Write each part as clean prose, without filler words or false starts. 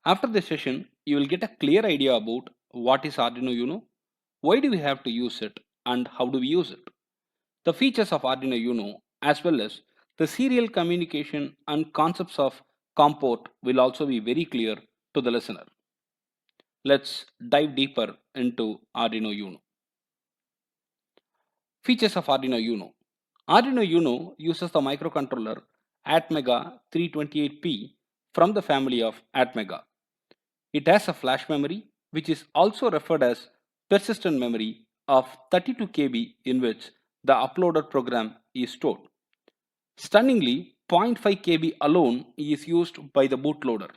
After this session, you will get a clear idea about what is Arduino Uno, why do we have to use it, and how do we use it. The features of Arduino Uno as well as the serial communication and concepts of comport will also be very clear to the listener. Let's dive deeper into Arduino Uno. Features of Arduino Uno. Arduino Uno uses the microcontroller Atmega 328P from the family of Atmega. It has a flash memory, which is also referred as persistent memory of 32 KB in which the uploaded program is stored. Stunningly, 0.5 KB alone is used by the bootloader.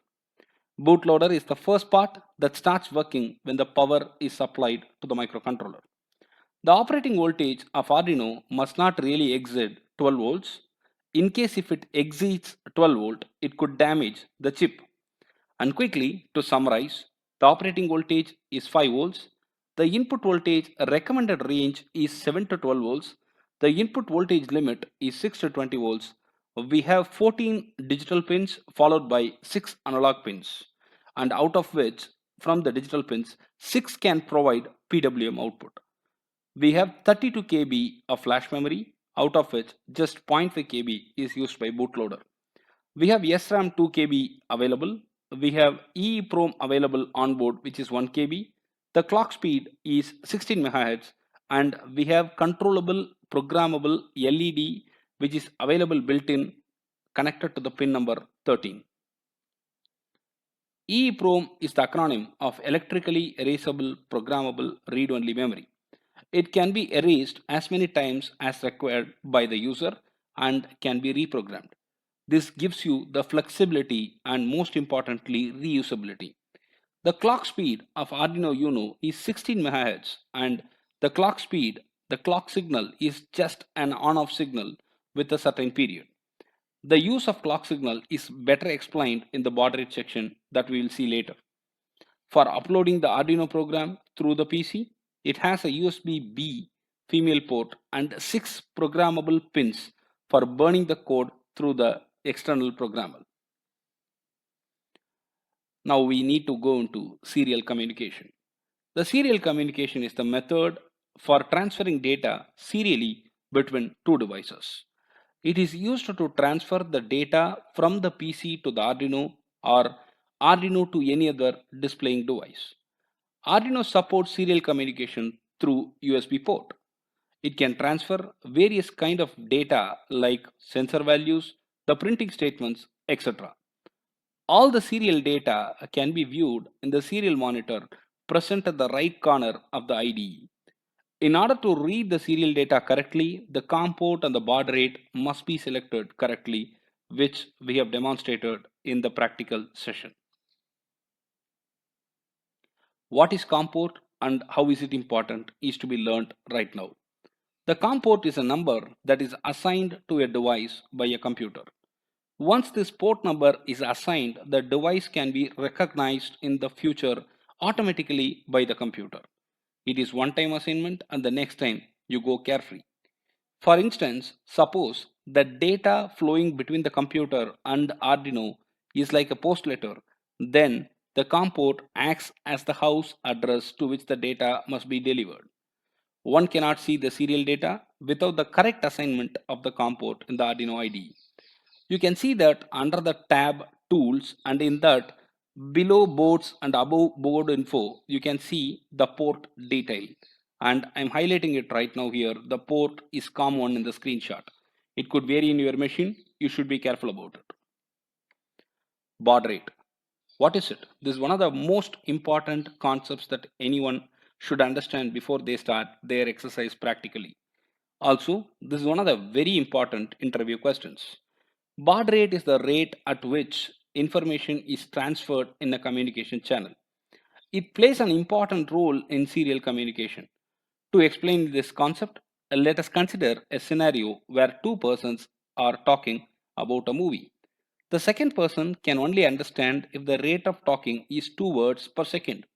Bootloader is the first part that starts working when the power is supplied to the microcontroller. The operating voltage of Arduino must not really exceed 12 volts. In case if it exceeds 12 volt, it could damage the chip. And quickly, to summarize, the operating voltage is 5 volts. The input voltage recommended range is 7 to 12 volts. The input voltage limit is 6 to 20 volts. We have 14 digital pins followed by 6 analog pins. And out of which, from the digital pins, 6 can provide PWM output. We have 32 KB of flash memory, out of which just 0.5 KB is used by bootloader. We have SRAM 2 KB available. We have EEPROM available on board, which is 1 KB. The clock speed is 16 MHz, and we have controllable programmable LED, which is available built in connected to the pin number 13. EEPROM is the acronym of electrically erasable programmable read-only memory. It can be erased as many times as required by the user and can be reprogrammed. This gives you the flexibility and most importantly reusability. The clock speed of Arduino Uno is 16 MHz and the clock signal is just an on-off signal with a certain period. The use of clock signal is better explained in the baud rate section that we will see later. For uploading the Arduino program through the PC, it has a USB-B female port and 6 programmable pins for burning the code through the external programmer. Now we need to go into serial communication. The serial communication is the method for transferring data serially between two devices. It is used to transfer the data from the PC to the Arduino or Arduino to any other displaying device. Arduino supports serial communication through USB port. It can transfer various kind of data like sensor values, the printing statements, etc. All the serial data can be viewed in the serial monitor present at the right corner of the IDE. In order to read the serial data correctly, the COM port and the baud rate must be selected correctly, which we have demonstrated in the practical session. What is COM port and how is it important is to be learned right now. The COM port is a number that is assigned to a device by a computer. Once this port number is assigned, the device can be recognized in the future automatically by the computer. It is one-time assignment and the next time you go carefree. For instance, suppose the data flowing between the computer and Arduino is like a post letter, then the COM port acts as the house address to which the data must be delivered. One cannot see the serial data without the correct assignment of the COM port in the Arduino IDE. You can see that under the tab Tools and in that below boards and above board info, you can see the port detail. And I'm highlighting it right now here. The port is COM1 in the screenshot. It could vary in your machine. You should be careful about it. Baud rate. What is it? This is one of the most important concepts that anyone should understand before they start their exercise practically. Also, this is one of the very important interview questions. Baud rate is the rate at which information is transferred in a communication channel. It plays an important role in serial communication. To explain this concept, let us consider a scenario where two persons are talking about a movie. The second person can only understand if the rate of talking is 2 words per second.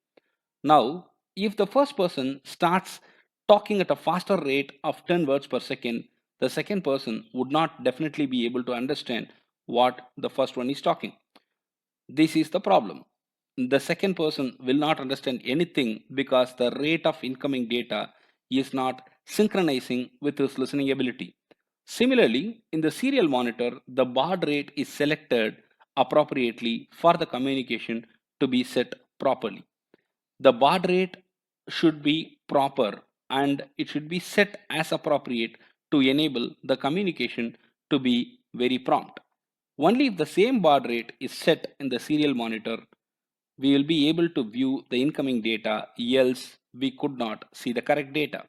Now, if the first person starts talking at a faster rate of 10 words per second, the second person would not definitely be able to understand what the first one is talking. This is the problem. the second person will not understand anything because the rate of incoming data is not synchronizing with his listening ability. Similarly, in the serial monitor, the baud rate is selected appropriately for the communication to be set properly. The baud rate should be proper and it should be set as appropriate to enable the communication to be very prompt. Only if the same baud rate is set in the serial monitor, we will be able to view the incoming data, else we could not see the correct data.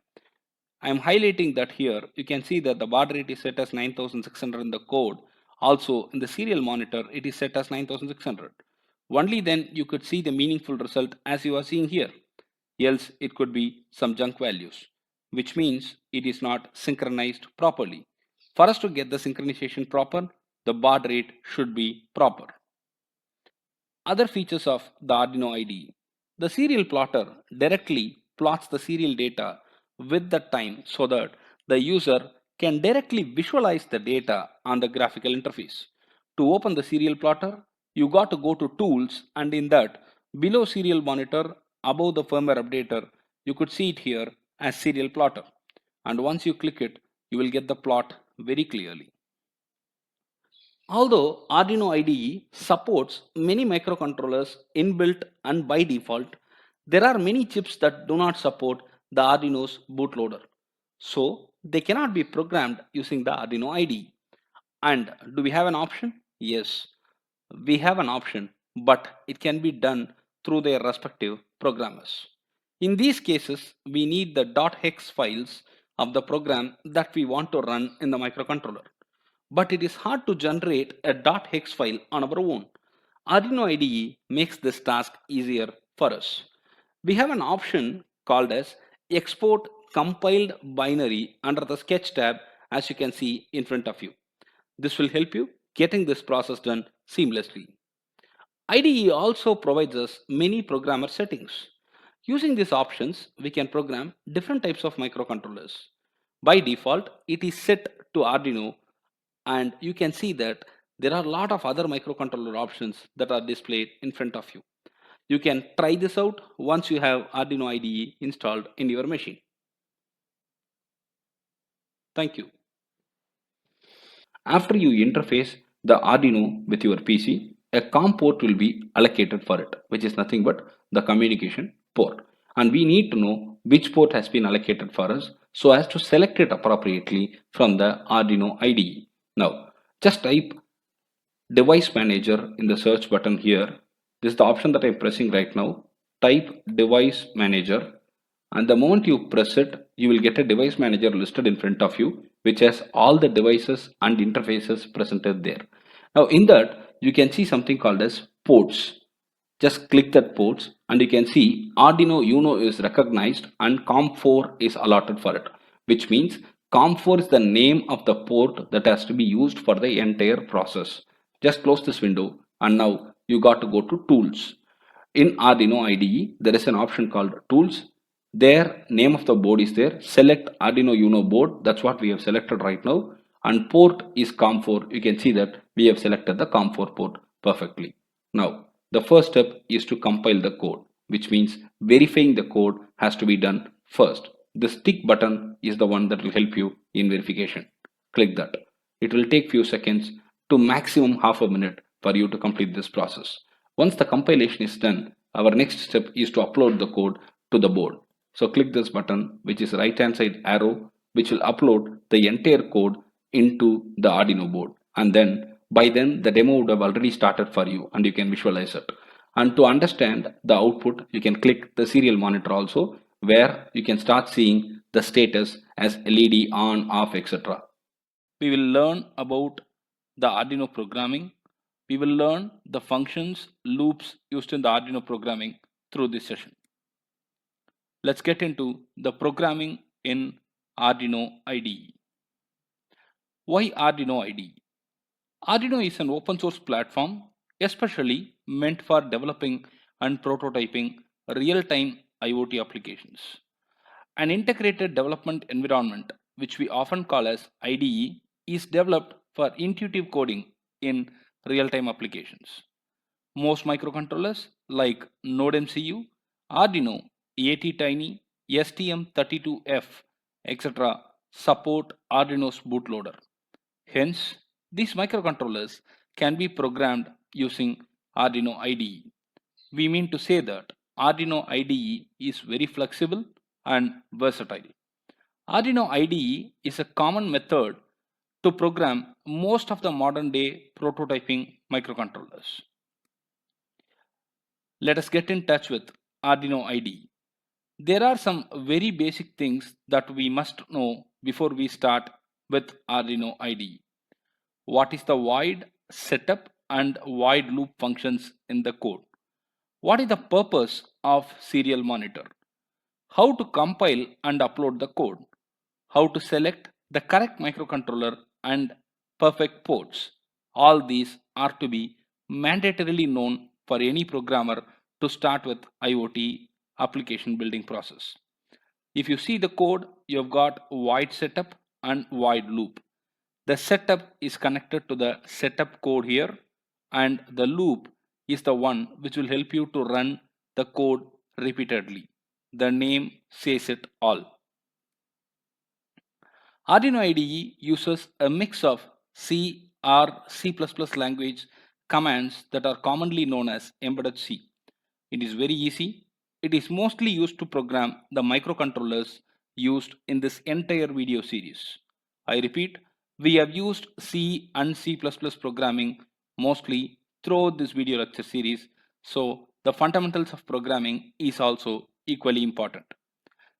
I am highlighting that here. You can see that the baud rate is set as 9600 in the code. Also in the serial monitor, it is set as 9600. Only then you could see the meaningful result as you are seeing here. Else it could be some junk values, which means it is not synchronized properly. For us to get the synchronization proper, the baud rate should be proper. Other features of the Arduino IDE. The serial plotter directly plots the serial data with the time so that the user can directly visualize the data on the graphical interface. To open the serial plotter, you got to go to Tools, and in that, below serial monitor, above the firmware updater, you could see it here as serial plotter. And once you click it, you will get the plot very clearly. Although Arduino IDE supports many microcontrollers inbuilt and by default, there are many chips that do not support the Arduino's bootloader. So they cannot be programmed using the Arduino IDE. And do we have an option? Yes, we have an option, but it can be done through their respective programmers. In these cases, we need the .hex files of the program that we want to run in the microcontroller. But it is hard to generate a .hex file on our own. Arduino IDE makes this task easier for us. We have an option called as export compiled binary under the sketch tab, as you can see in front of you. This will help you getting this process done seamlessly. IDE also provides us many programmer settings. Using these options, we can program different types of microcontrollers. By default, it is set to Arduino, and you can see that there are a lot of other microcontroller options that are displayed in front of you. You can try this out once you have Arduino IDE installed in your machine. Thank you. After you interface the Arduino with your PC, a COM port will be allocated for it, which is nothing but the communication port. And we need to know which port has been allocated for us so as to select it appropriately from the Arduino IDE. Now, just type device manager in the search button here. This is the option that I'm pressing right now. Type device manager, and the moment you press it, you will get a device manager listed in front of you, which has all the devices and interfaces presented there. Now in that, you can see something called as ports. Just click that ports and you can see Arduino Uno is recognized and COM4 is allotted for it, which means COM4 is the name of the port that has to be used for the entire process. Just close this window and now you got to go to Tools. In Arduino IDE, there is an option called Tools. There, name of the board is there. Select Arduino Uno board. That's what we have selected right now. And port is COM4. You can see that we have selected the COM4 port perfectly. Now, the first step is to compile the code, which means verifying the code has to be done first. This tick button is the one that will help you in verification. Click that. It will take few seconds to maximum half a minute for you to complete this process. Once the compilation is done, our next step is to upload the code to the board. So click this button, which is right hand side arrow, which will upload the entire code into the Arduino board. And then by then the demo would have already started for you and you can visualize it. And to understand the output, you can click the serial monitor also, where you can start seeing the status as LED on, off, etc. We will learn about the Arduino programming. We will learn the functions, loops used in the Arduino programming through this session. Let's get into the programming in Arduino IDE. Why Arduino IDE? Arduino is an open source platform especially meant for developing and prototyping real-time IoT applications. An integrated development environment, which we often call as IDE, is developed for intuitive coding in real-time applications. Most microcontrollers like Node MCU, Arduino, ATtiny, STM32F, etc. support Arduino's bootloader. Hence, these microcontrollers can be programmed using Arduino IDE. We mean to say that Arduino IDE is very flexible and versatile. Arduino IDE is a common method to program most of the modern day prototyping microcontrollers. Let us get in touch with Arduino IDE. There are some very basic things that we must know before we start with Arduino IDE. What is the void, setup and void loop functions in the code? What is the purpose of serial monitor? How to compile and upload the code? How to select the correct microcontroller and perfect ports? All these are to be mandatorily known for any programmer to start with IoT application building process. If you see the code, you have got void setup and void loop. The setup is connected to the setup code here, and the loop is the one which will help you to run the code repeatedly. The name says it all. Arduino IDE uses a mix of C, R, C++ language commands that are commonly known as embedded C. It is very easy. It is mostly used to program the microcontrollers used in this entire video series. I repeat, we have used C and C++ programming mostly throughout this video lecture series, so the fundamentals of programming is also equally important.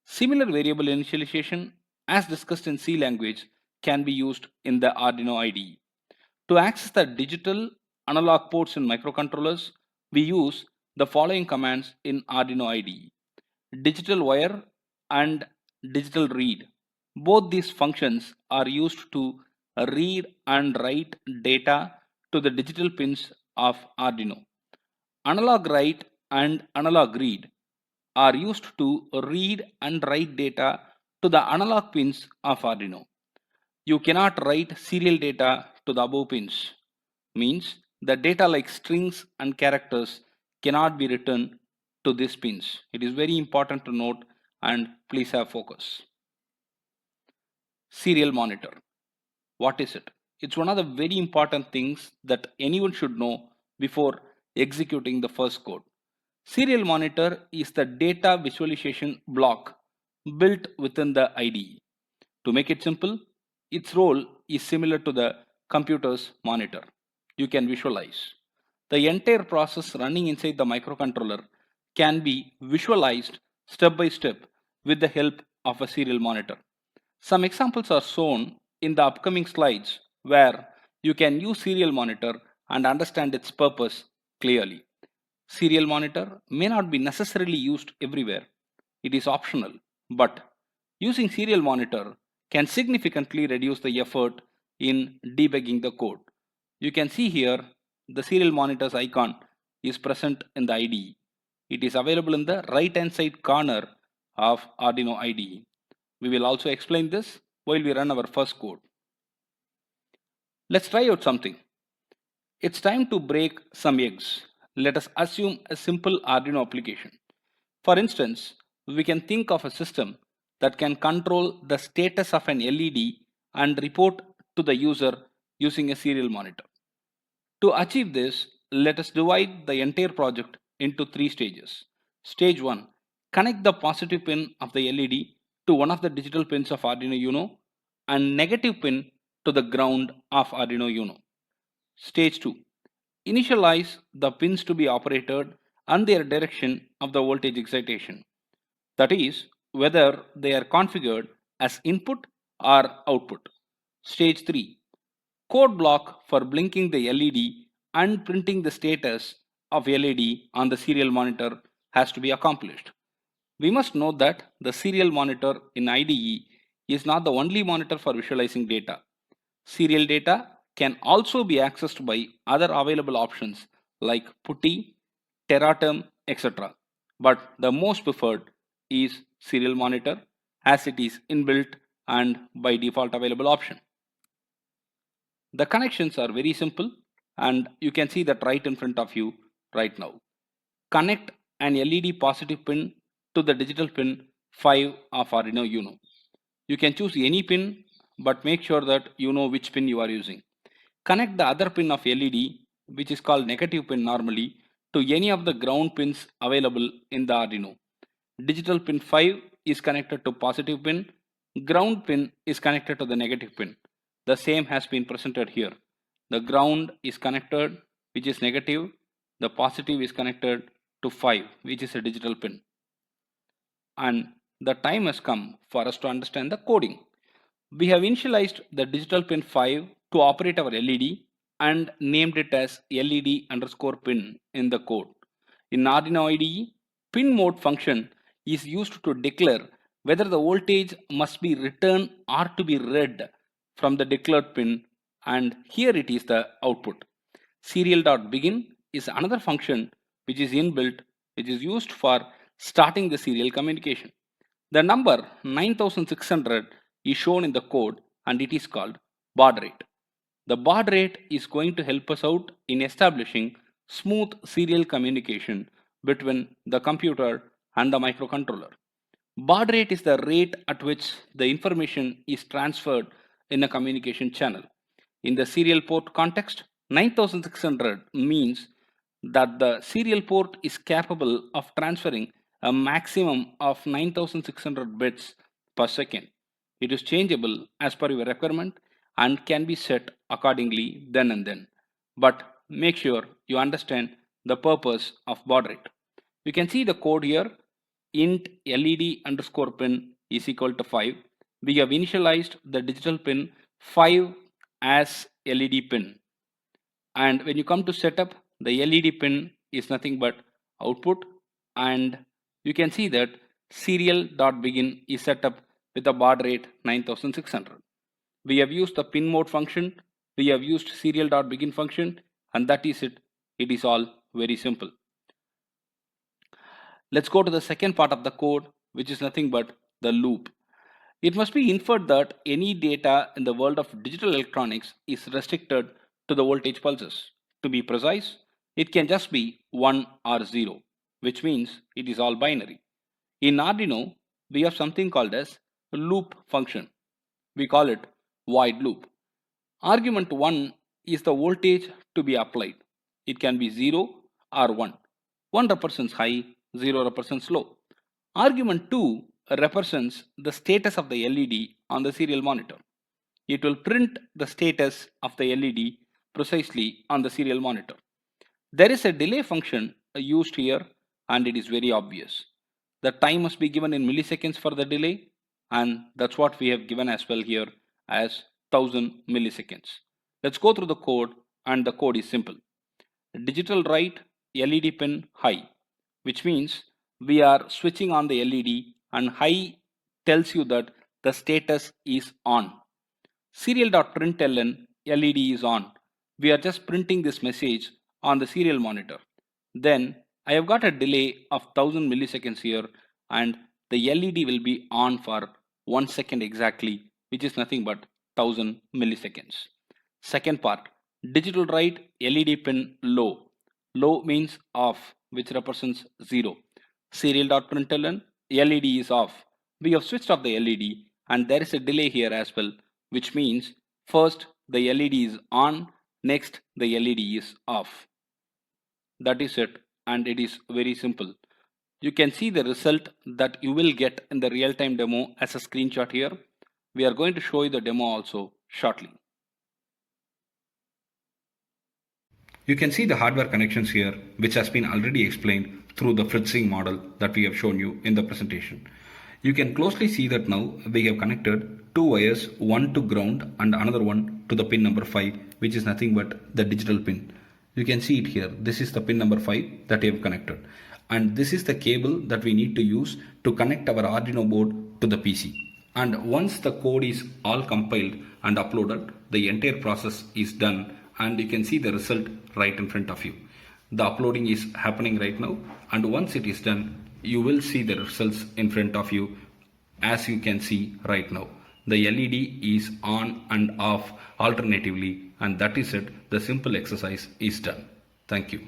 Similar variable initialization as discussed in C language can be used in the Arduino IDE. To access the digital analog ports in microcontrollers, we use the following commands in Arduino IDE. Digital wire and digital read. Both these functions are used to read and write data to the digital pins of Arduino. Analog write and analog read are used to read and write data to the analog pins of Arduino. You cannot write serial data to the above pins. Means the data like strings and characters cannot be written to these pins. It is very important to note and please have focus. Serial monitor. What is it? It's one of the very important things that anyone should know before executing the first code. Serial monitor is the data visualization block built within the IDE. To make it simple, its role is similar to the computer's monitor. You can visualize. The entire process running inside the microcontroller can be visualized step by step with the help of a serial monitor. Some examples are shown in the upcoming slides where you can use serial monitor and understand its purpose clearly. Serial monitor may not be necessarily used everywhere. It is optional, but using serial monitor can significantly reduce the effort in debugging the code. You can see here the serial monitor's icon is present in the IDE. It is available in the right hand side corner of Arduino IDE. We will also explain this while we run our first code. Let's try out something. It's time to break some eggs. Let us assume a simple Arduino application. For instance, we can think of a system that can control the status of an LED and report to the user using a serial monitor. To achieve this, let us divide the entire project into three stages. Stage 1. Connect the positive pin of the LED to one of the digital pins of Arduino Uno and negative pin to the ground of Arduino Uno. Stage 2. Initialize the pins to be operated and their direction of the voltage excitation. That is, whether they are configured as input or output. Stage 3. Code block for blinking the LED and printing the status of LED on the serial monitor has to be accomplished. We must note that the serial monitor in IDE is not the only monitor for visualizing data. Serial data can also be accessed by other available options like PuTTY, Teraterm, etc. But the most preferred is serial monitor as it is inbuilt and by default available option. The connections are very simple and you can see that right in front of you right now. Connect an LED positive pin to the digital pin 5 of Arduino Uno. You can choose any pin, but make sure that you know which pin you are using. Connect the other pin of LED, which is called negative pin normally, to any of the ground pins available in the Arduino. Digital pin 5 is connected to positive pin, ground pin is connected to the negative pin. The same has been presented here. The ground is connected, which is negative, the positive is connected to 5, which is a digital pin. And the time has come for us to understand the coding. We have initialized the digital pin 5 to operate our LED and named it as LED underscore pin in the code. In Arduino IDE, pin mode function is used to declare whether the voltage must be written or to be read from the declared pin, and here it is the output. Serial.begin is another function which is inbuilt, which is used for starting the serial communication. The number 9600 is shown in the code and it is called baud rate. The baud rate is going to help us out in establishing smooth serial communication between the computer and the microcontroller. Baud rate is the rate at which the information is transferred in a communication channel. In the serial port context, 9600 means that the serial port is capable of transferring a maximum of 9600 bits per second. It is changeable as per your requirement and can be set accordingly then and then. But make sure you understand the purpose of baud rate. You can see the code here. Int LED underscore pin is equal to 5. We have initialized the digital pin 5 as LED pin. And when you come to setup, the LED pin is nothing but output, and you can see that serial.begin is set up with a baud rate 9600. We have used the pin mode function, we have used serial.begin function, and that is it. It is all very simple. Let's go to the second part of the code, which is nothing but the loop. It must be inferred that any data in the world of digital electronics is restricted to the voltage pulses. To be precise, it can just be 1 or 0, which means it is all binary. In Arduino, we have something called as loop function. We call it void loop. Argument 1 is the voltage to be applied. It can be 0 or 1. 1 represents high, 0 represents low. Argument 2 represents the status of the LED on the serial monitor. It will print the status of the LED precisely on the serial monitor. There is a delay function used here and it is very obvious. The time must be given in milliseconds for the delay, and that's what we have given as well here as 1000 milliseconds. Let's go through the code, and the code is simple. Digital write LED pin high, which means we are switching on the LED, and high tells you that the status is on. Serial.println LED is on. We are just printing this message on the serial monitor. Then I have got a delay of 1000 milliseconds here, and the LED will be on for 1 second exactly, which is nothing but 1000 milliseconds. Second part, digital write LED pin low. Low means off, which represents 0. Serial.println LED is off. We have switched off the LED, and there is a delay here as well, which means first the LED is on, next the LED is off. That is it, and it is very simple. You can see the result that you will get in the real-time demo as a screenshot here. We are going to show you the demo also shortly. You can see the hardware connections here, which has been already explained through the fritzing model that we have shown you in the presentation. You can closely see that now we have connected two wires, one to ground and another one to the pin number 5, which is nothing but the digital pin. You can see it here. This is the pin number 5 that we have connected. And this is the cable that we need to use to connect our Arduino board to the PC. And once the code is all compiled and uploaded, the entire process is done, and you can see the result right in front of you. The uploading is happening right now, and once it is done, you will see the results in front of you as you can see right now. The LED is on and off alternatively, and that is it. The simple exercise is done. Thank you.